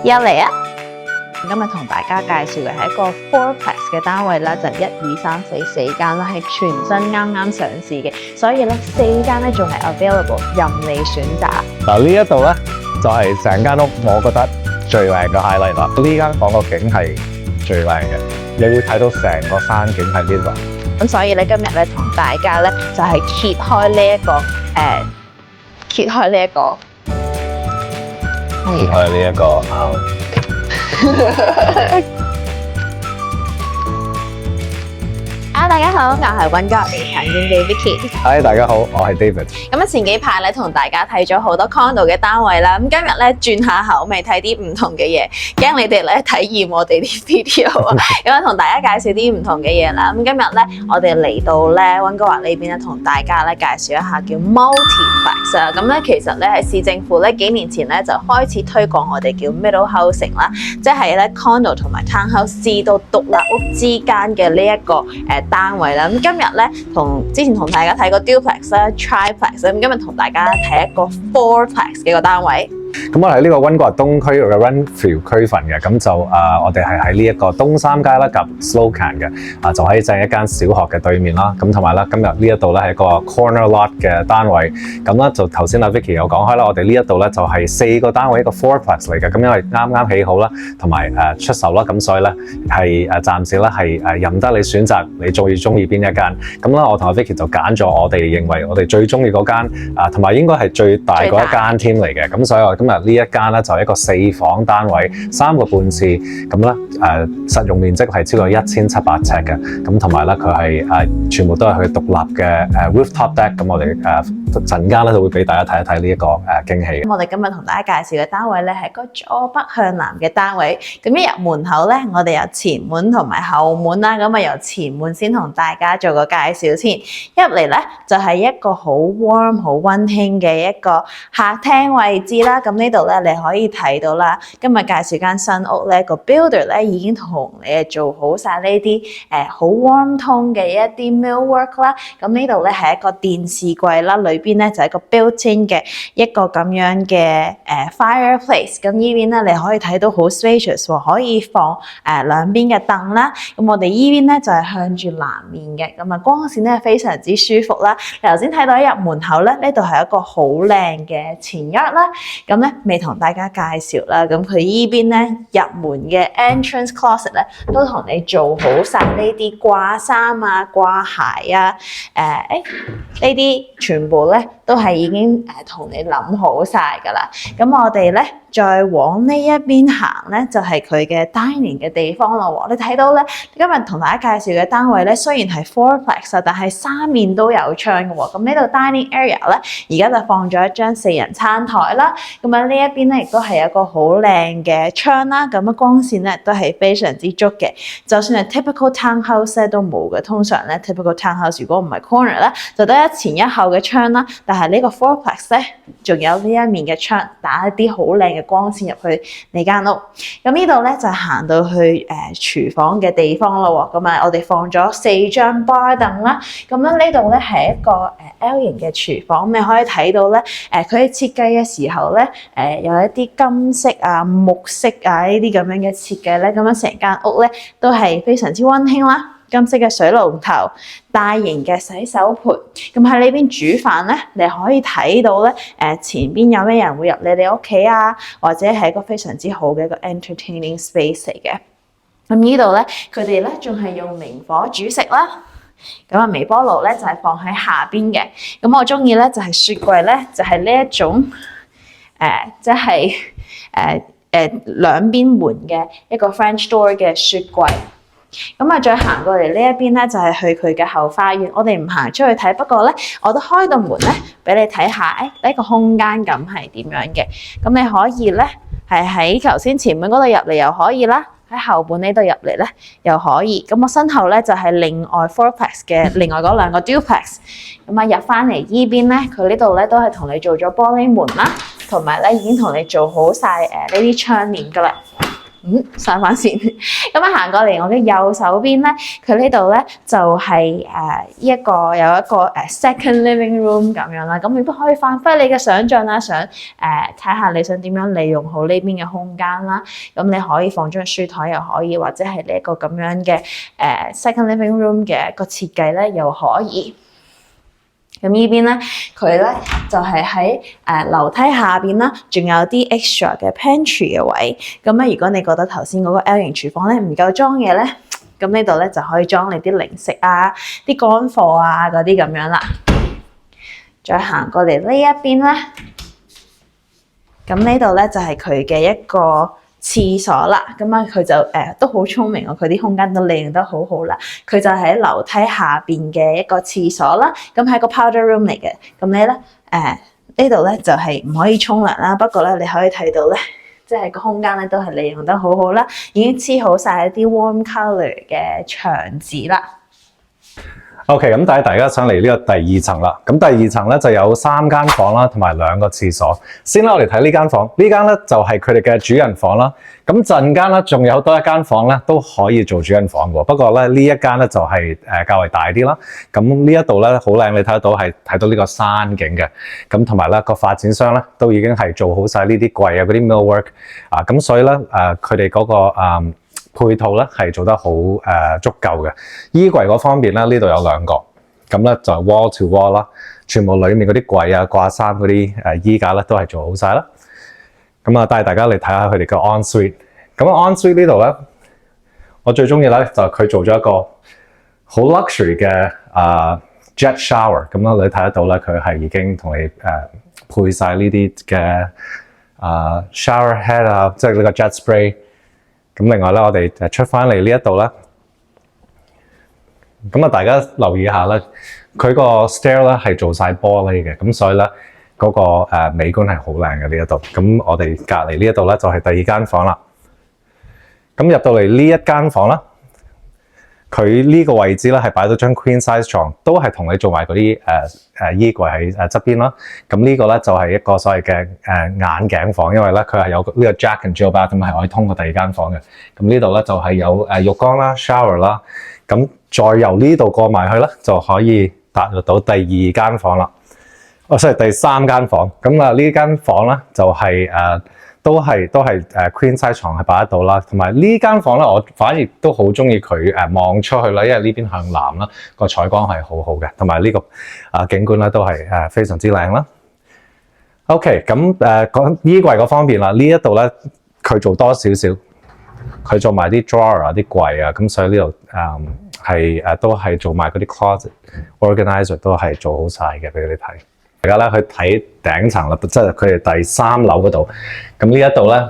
又嚟啊！今日同大家介紹嘅係一個 fourplex 嘅單位啦，就1、2、3、4間啦，係全新啱上市嘅，所以咧4間咧仲係 available， 任你選擇。嗱，呢一度咧就係成間屋我覺得最靚嘅 highlight 啦。呢間房個景係最靚嘅，你會睇到成個山景喺呢度。咁所以咧今日咧同大家咧就係揭開呢一個揭開呢一個大家好，我係溫哥華地產經紀 Vicky。Hi， 大家好，我係 David。咁前幾排咧同大家睇咗好多 condo 嘅單位啦，咁今日咧轉下口味睇啲唔同嘅嘢，驚你哋咧體驗我哋啲 video 啊，咁同大家介紹啲唔同嘅嘢啦。咁今日咧我哋嚟到咧溫哥華呢邊咧，同大家咧介紹一下叫 multiplex 啊。咁咧其實咧喺市政府咧幾年前咧就開始推廣我哋叫 middle housing 啦，即係咧 condo 同埋 townhouse 至到獨立屋之間嘅呢一個單位啦。咁今日咧之前同大家睇過 duplex 啦、triplex， 咁今日同大家睇一個 fourplex 嘅個單位。咁我喺呢個溫哥華東區嘅 Renfrew 區份嘅，咁就我哋係喺呢一個東三街啦，及 Slocan 嘅，就喺正一間小學嘅對面啦。咁同埋咧，今日呢一度咧係一個 corner lot 嘅單位。咁咧就頭先阿 Vicky 有講開啦，我哋呢一度咧就係4個單位一個 fourplex 嚟嘅。咁因為啱起好啦，同埋出售啦，咁所以咧係暫時咧係任得你選擇你中意邊一間。咁啦，我同阿 Vicky 就揀咗我哋認為我哋最中意嗰間同埋應該係最大嗰一間添嚟嘅。咁所以我今日呢一間咧就係一個4房單位，3個半廁，咁咧實用面積係超過1700尺嘅，咁同埋咧佢係全部都係佢獨立嘅rooftop deck。咁我哋陣間咧就會俾大家睇一睇呢一個驚喜。我哋今日同大家介紹嘅單位咧係個坐北向南嘅單位。咁一入門口咧，我哋有前門同埋後門啦。咁由前門先同大家做個介紹先。一入嚟咧就係一個好 warm、好溫馨嘅一個客廳位置啦。咁呢度咧你可以睇到啦，今日介紹間新屋咧，個 builder 咧已經同你做好晒呢啲好 warm tone 嘅一啲 millwork 啦。咁呢度咧係一個電視櫃啦，裏邊咧就係一個 built-in 嘅一個咁樣嘅fireplace。咁呢邊咧你可以睇到好 spacious 喎，可以放兩邊嘅凳啦。咁我哋依邊咧就係向住南面嘅，咁啊光線咧非常之舒服啦。你頭先睇到一入門口咧，呢度係一個好靚嘅前院啦。咁咧未同大家介紹啦，咁佢依邊咧入門嘅 entrance closet 咧都同你做好晒呢啲掛衫啊、掛鞋啊，呢啲全部咧都係已經同你諗好晒㗎啦。咁我哋咧再往呢一邊行咧，就係佢嘅 dining 嘅地方咯。你睇到咧，今日同大家介紹嘅單位咧，雖然係 fourplex， 但係三面都有窗嘅喎。咁呢度 dining area 咧，而家就放咗一張4人餐台啦。咁呢一邊咧，亦都係一個好靚嘅窗啦。咁光線咧都係非常之足嘅。就算係 typical townhouse 咧都冇嘅。通常咧 typical townhouse 如果唔係 corner 咧，就得一前一後嘅窗啦。但係呢個 fourplex 咧，仲有呢一面嘅窗，打一啲好靚嘅光線入去你間屋。咁呢度咧就行到去廚房嘅地方咯。咁我哋放咗4張 bar 凳啦。咁呢度咧係一個L 型嘅廚房，你可以睇到咧佢喺設計嘅時候咧有一啲金色啊、木色啊呢啲咁樣嘅設計咧，咁樣成間屋咧都係非常之溫馨啦。金色嘅水龍頭，大型嘅洗手盆。咁喺呢邊煮飯咧，你可以睇到咧前邊有咩人會入你屋企啊，或者係一個非常之好嘅一個 entertaining space 嚟嘅。咁呢度咧，佢哋咧仲係用明火煮食啦。咁微波爐咧就係放喺下邊嘅。咁我中意咧就係雪櫃咧，就係呢一種即係兩邊門嘅一個 French door 嘅雪櫃。咁再行過嚟呢一邊咧，就係去佢嘅後花園。我哋唔行出去睇，不過咧，我都開到門咧，俾你睇下，呢個空間感係點樣嘅。咁你可以咧，係喺頭先前門嗰度入嚟又可以啦，喺後門呢度入嚟咧又可以。咁我身後咧就係另外 fourplex 嘅另外嗰2個 duplex。咁入翻嚟依邊咧，佢呢度咧都係同你做咗玻璃門啦，同埋咧已經同你做好晒呢啲窗簾噶啦。閂翻線。咁啊行過嚟我嘅右手邊咧，佢呢度咧就係有一個second living room 咁樣啦。咁你都可以發揮你嘅想像啦，想睇下你想點樣利用好呢邊嘅空間啦。咁你可以放張書台又可以，或者係呢一個咁樣嘅second living room 嘅一個設計咧又可以。咁呢邊咧，佢咧就係喺樓梯下邊啦，仲有啲 extra 嘅 pantry 嘅位。咁咧，如果你覺得頭先嗰個 L 型廚房咧唔夠裝嘢咧，咁呢度咧就可以裝你啲零食啊、啲乾貨啊嗰啲咁樣啦。再行過嚟呢一邊咧，咁呢度咧就係佢嘅一個廁所啦，咁啊佢就都好聰明喎，佢啲空間都利用得好好啦。佢就喺樓梯下邊嘅一個廁所啦，咁係個 powder room 嚟嘅。咁你咧呢度咧就係唔可以沖涼啦，不過咧你可以睇到咧，即係個空間咧都係利用得好好啦，已經黐好晒一啲 warm colour 嘅牆紙啦。OK， 咁大家想嚟呢個第二層啦。咁第二層咧就有3間房啦，同埋2個廁所。先啦，我哋睇呢間房，呢間咧就係佢哋嘅主人房啦。咁陣間咧仲有多一間房咧都可以做主人房嘅，不過咧呢一間咧就係較為大啲啦。咁呢一度咧好靚，你睇得到係睇到呢個山景嘅。咁同埋咧個發展商咧都已經係做好晒呢啲櫃啊嗰啲 millwork 啊，咁所以咧佢哋嗰個配套咧係做得好足夠嘅。衣櫃嗰方面咧，呢度有2個，咁咧就 wall to wall 啦，全部裡面嗰啲櫃啊、掛衫嗰啲衣架咧都係做好晒啦。咁啊，帶大家嚟睇下佢哋嘅 en suite。咁 en suite 呢度咧，我最中意咧就係佢做咗一個好 luxury 嘅jet shower。咁啦，你睇得到咧，佢係已經同你配晒呢啲嘅shower head 啊，即係呢個 jet spray。咁另外咧，我哋出翻嚟呢一度咧，咁啊大家留意下咧，佢個 stair 咧係做晒玻璃嘅，咁所以咧嗰個美觀係好靚嘅呢一度。咁我哋隔離呢一度咧就係第2間房啦。咁入到嚟呢一間房啦，佢呢個位置咧係擺到張 queen size 床，都係同你做埋嗰啲衣櫃喺側邊啦。咁呢個咧就係一個所謂嘅眼鏡房，因為咧佢係有呢個 Jack and Jill bath，咁係可以通過第2間房嘅。咁呢度咧就係有浴缸啦、shower 啦。咁再由呢度過埋去咧，就可以踏入到第2間房啦。所以第3間房。咁啊呢間房咧就係都係queen size 床係擺得到啦，同埋呢間房咧，我反而都好中意佢望出去啦，因為呢邊向南啦，個採光係好好嘅，同埋呢個景觀咧都係非常之靚啦。OK， 咁講衣櫃嗰方面啦，呢一度咧佢做多少少，佢做埋啲 drawer 啊、啲櫃啊，咁所以呢度都係做埋嗰啲 closet organizer 都係做好晒嘅，俾你睇。大家咧去睇頂層啦，即係佢哋第3樓嗰度。咁呢一度咧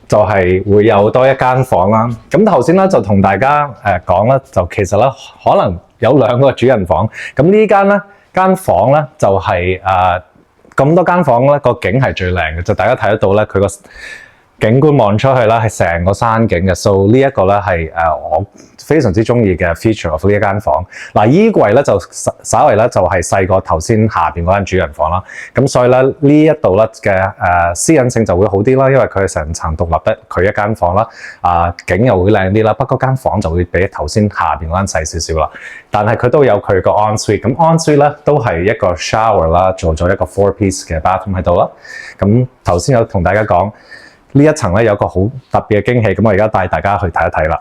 就係會有多一間房啦。咁頭先咧就同大家講啦，就其實咧可能有2個主人房。咁呢間房咧就係咁多間房咧個景係最靚嘅，就大家睇得到咧佢個景觀望出去啦，係成個山景嘅，所以呢一個咧係我非常之中意嘅 feature of 呢一間房。嗱，衣櫃咧就稍為咧就係細過頭先下邊嗰間主人房啦，咁所以咧呢一度咧嘅私隱性就會好啲啦，因為佢係成層獨立得佢一間房啦，景又會靚啲啦，不過間房就會比頭先下邊嗰間細少少啦。但係佢都有佢個 en suite，咁 en suite 咧都係一個 shower 啦，做咗一個 4-piece 嘅 bathroom 喺度啦。咁頭先有同大家講。呢一層咧有個好特別嘅驚喜，咁我而家帶大家去睇一睇啦。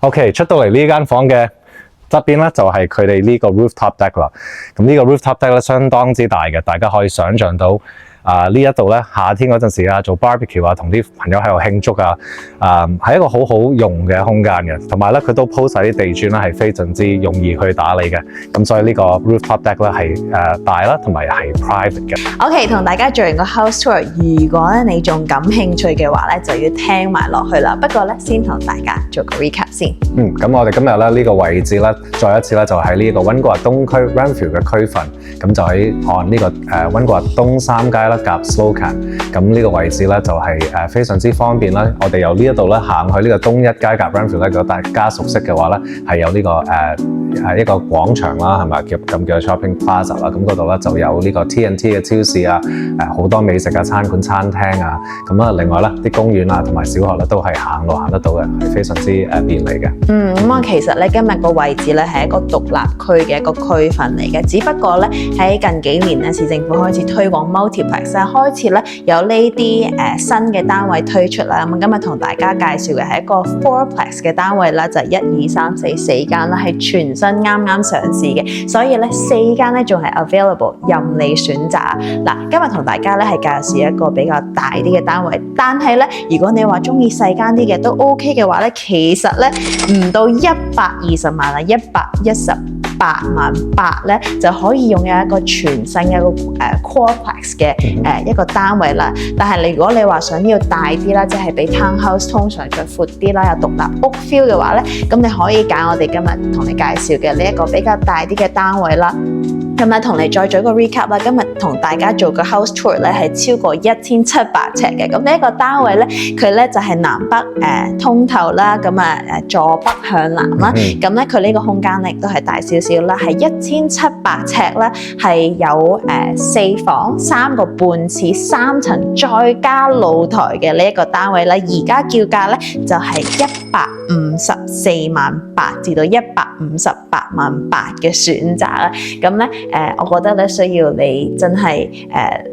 OK， 出到嚟呢間房嘅側邊咧就係佢哋呢個 rooftop deck 啦。咁呢個 rooftop deck 咧相當之大嘅，大家可以想像到呢一度咧夏天嗰陣時啊做 barbecue 啊，同啲朋友喺度慶祝啊，係一個好好用嘅空間嘅。同埋咧佢都鋪晒啲地磚咧係非常之容易去打理嘅。咁所以呢個 rooftop deck 咧係大啦，同埋係 private 嘅。OK， 同大家做完個 house tour， 如果咧你仲感興趣嘅話咧，就要聽埋落去啦。不過咧，先同大家做個 recap 先。咁我哋今日咧呢個位置咧，再一次咧就喺呢個溫哥華東區 Renfrew 嘅區份，咁就喺按呢個溫哥華東三街啦，夾 Slocan。咁呢個位置咧就係非常之方便啦。我哋由呢一度咧行去呢個東一街夾 Renfrew咧，如果大家熟悉嘅話咧，係有呢個一個廣場啦，係咪咁叫 shopping plaza 啦？咁嗰度咧就有呢個 TNT 嘅超市啊，好多美食啊、餐館、餐廳啊。咁啊，另外咧啲公園啊同埋小學咧都係行路行得到嘅，係非常之便利嘅。咁啊，其實咧今日個位置咧係一個獨立區嘅一個區份嚟嘅，只不過咧喺近幾年咧市政府開始推廣 multiplex 咧，開始咧有呢啲新嘅單位推出啦。咁今日同大家介紹嘅係一個 fourplex 嘅單位啦，就係1、2、3、4四間啦，係全新啱啱上市嘅，所以咧4間咧仲係 available 任你選擇。嗱，今日同大家咧係介紹一個比較大啲嘅單位，但係咧如果你話中意細間啲嘅都 OK 嘅話咧，其實咧唔到120萬啦，118萬8咧就可以擁有一個全新嘅一個quadplex 嘅一個單位啦。但係如果你話想要大啲啦，即係比 townhouse 通常再闊啲啦，有獨立屋 feel 嘅話咧，咁你可以揀我哋今日同你介紹嘅呢一個比較大啲嘅單位啦。咁咧，同你再做一個 recap 啦。今日同大家做個 house tour 咧，係超過1700尺嘅。咁呢一個單位咧，佢咧就係南北通透啦。咁啊坐北向南啦。咁咧佢呢個空間咧亦都係大少少啦，係1700尺啦，係有4房3個半廁3層，再加露台嘅呢一個單位啦。而家叫價咧就係154萬8至到158萬8嘅選擇啦。咁咧我覺得咧需要你真係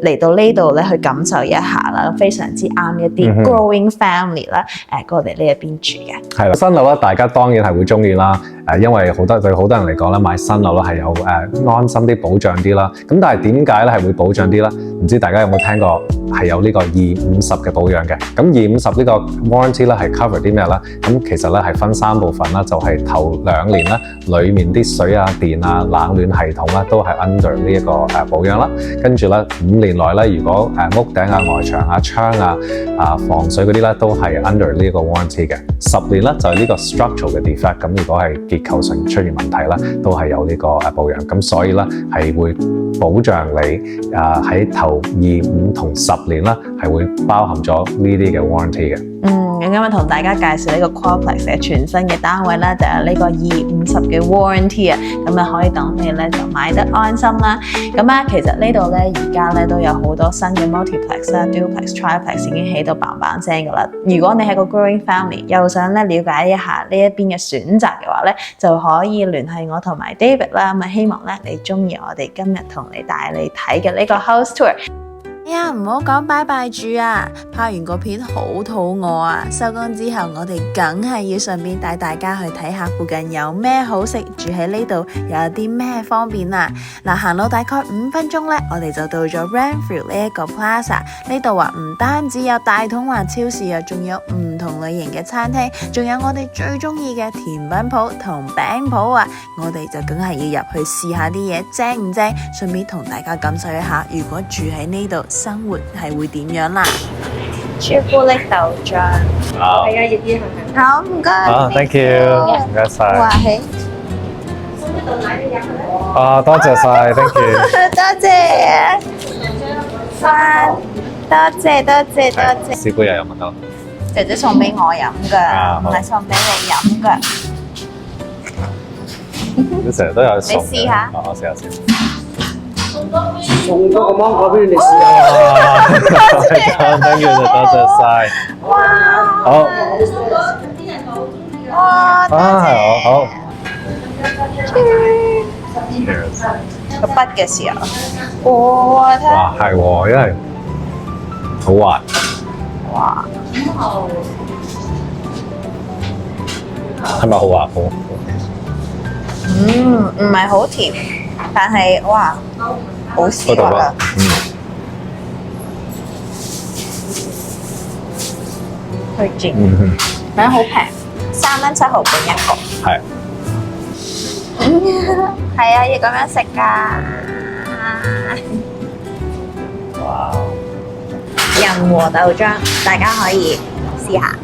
嚟到呢度咧去感受一下啦，非常之啱一啲 growing family 啦過嚟呢一邊住嘅。係啦，新樓咧大家當然係會中意啦。因為對好多人嚟講咧，買新樓咧係有安心啲、保障啲啦。咁但係點解咧係會保障啲咧？唔知大家有冇聽過係有呢個250嘅保養嘅？咁250呢個 warranty 咧係 cover 啲咩咧？咁其實咧係分3部分啦，就係頭2年咧，裡面啲水啊、電啊、冷暖系統咧都係 under 呢一個保養啦。跟住咧5年內咧，如果屋頂啊、外牆啊、窗啊、防水嗰啲咧都係 under 呢一個 warranty 嘅。10年咧就係呢個 structural 嘅 defect。咁如果係結構性出現問題咧，都係有呢個保養。咁所以咧係會保障你喺頭2、5同10年咧係會包含咗呢啲嘅 warranty 嘅。咁今日同大家介紹呢個 quadplex 嘅全新嘅單位啦，就有呢個250嘅 warranty 啊，咁啊可以等你咧就買得安心啦。咁啊，其實呢度咧而家咧都有好多新嘅 multiplex 啦、duplex、triplex 已經起到嘭嘭聲噶啦。如果你係個 growing family，又想咧了解一下呢一邊嘅選擇嘅話咧，就可以聯繫我同埋 David 啦。咁啊，希望咧你中意我哋今日同你帶你睇嘅呢個 house tour。唔好講拜拜住啊！拍完個片好肚餓啊！收工之後我哋梗係要順便帶大家去睇下附近有咩好食，住喺呢度又有啲咩方便啊！嗱，行路大概5分鐘咧，我哋就到咗 Renfrew 呢一個 plaza。呢度話唔單止有大統華超市啊，仲有唔同類型嘅餐廳，仲有我哋最中意嘅甜品鋪同餅鋪啊！我哋就梗係要入去試下啲嘢正唔正，順便同大家感受一下，如果住喺呢度生活係會點樣啦？朱古力豆漿，係啊，熱啲係咪？好，唔該。Thank you，唔該晒。哇，係。多謝晒 ，Thank you。多謝。多謝。師傅又有問到。姐姐送俾我飲㗎，唔係送俾你飲㗎。你成日都有送嘅。你試下。我試下先。送多個芒果俾你試下。Thank you，多謝晒。哇！好。哇！好。個筆嘅時候，哇！睇。哇，係喎，因為好滑。哇！係咪好滑？好。唔係好甜，但係哇，好絲滑啊！推薦，名好平，3蚊7毫半一個。係。係啊，要咁樣食㗎。哇！仁和豆漿，大家可以試下。